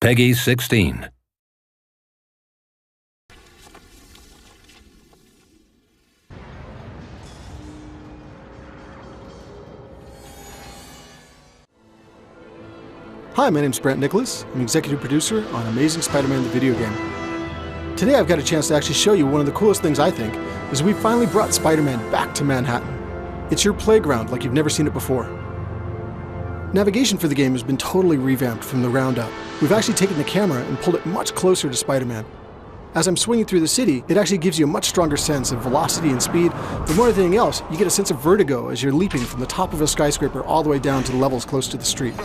Peggy 16. Hi, my name's Brent Nicholas. I'm executive producer on Amazing Spider-Man the video game. Today I've got a chance to actually show you one of the coolest things I think is we finally brought Spider-Man back to Manhattan. It's your playground like you've never seen it before. Navigation for the game has been totally revamped from the ground up. We've actually taken the camera and pulled it much closer to Spider-Man. As I'm swinging through the city, it actually gives you a much stronger sense of velocity and speed, but more than anything else, you get a sense of vertigo as you're leaping from the top of a skyscraper all the way down to the levels close to the street.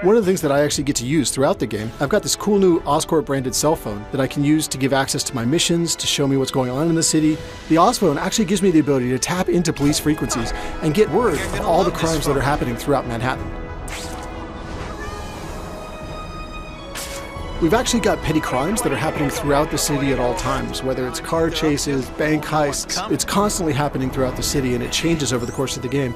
One of the things that I actually get to use throughout the game, I've got this cool new Oscorp branded cell phone that I can use to give access to my missions, to show me what's going on in the city. The Osphone actually gives me the ability to tap into police frequencies and get word of all the crimes that are happening throughout Manhattan. We've actually got petty crimes that are happening throughout the city at all times, whether it's car chases, bank heists. It's constantly happening throughout the city and it changes over the course of the game.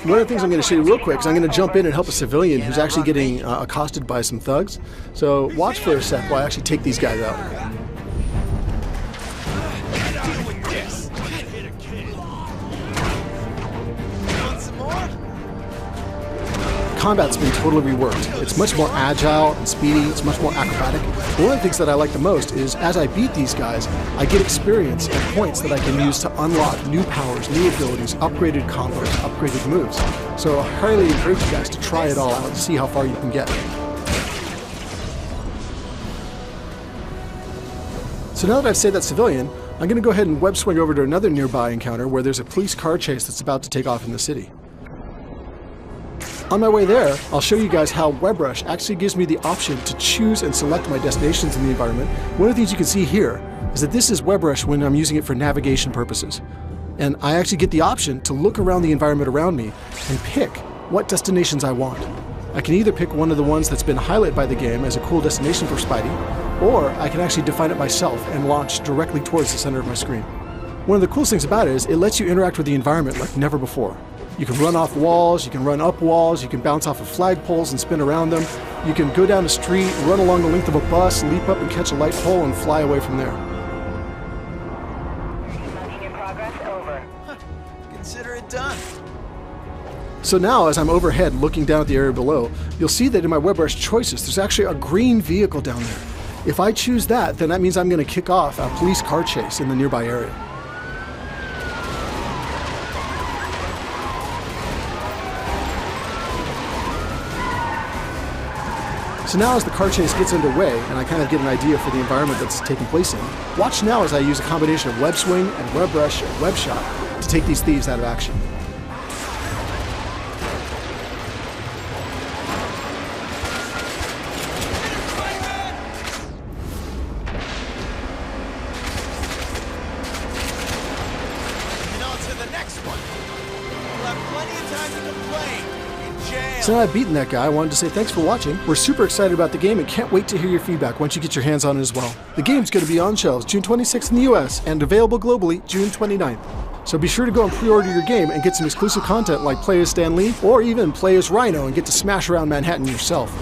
One of the things I'm going to show you real quick is I'm going to jump in and help a civilian who's actually getting accosted by some thugs. So watch for a sec while I actually take these guys out. Combat's been totally reworked. It's much more agile and speedy, it's much more acrobatic. But one of the things that I like the most is as I beat these guys, I get experience and points that I can use to unlock new powers, new abilities, upgraded combos, upgraded moves. So I highly encourage you guys to try it all out and see how far you can get. So now that I've saved that civilian, I'm going to go ahead and web swing over to another nearby encounter where there's a police car chase that's about to take off in the city. On my way there, I'll show you guys how WebRush actually gives me the option to choose and select my destinations in the environment. One of the things you can see here is that this is WebRush when I'm using it for navigation purposes. And I actually get the option to look around the environment around me and pick what destinations I want. I can either pick one of the ones that's been highlighted by the game as a cool destination for Spidey, or I can actually define it myself and launch directly towards the center of my screen. One of the coolest things about it is it lets you interact with the environment like never before. You can run off walls, you can run up walls, you can bounce off of flagpoles and spin around them. You can go down a street, run along the length of a bus, leap up and catch a light pole and fly away from there. Logging in progress, over. Consider it done. So now as I'm overhead looking down at the area below, you'll see that in my WebRush choices there's actually a green vehicle down there. If I choose that, then that means I'm going to kick off a police car chase in the nearby area. So now as the car chase gets underway and I kind of get an idea for the environment that's taking place in, watch now as I use a combination of web swing and WebRush and WebShot to take these thieves out of action. And on to the next one. We'll have plenty of time to complain. So now I've beaten that guy, I wanted to say thanks for watching. We're super excited about the game and can't wait to hear your feedback once you get your hands on it as well. The game's going to be on shelves June 26th in the US and available globally June 29th. So be sure to go and pre-order your game and get some exclusive content like play as Stan Lee or even play as Rhino and get to smash around Manhattan yourself.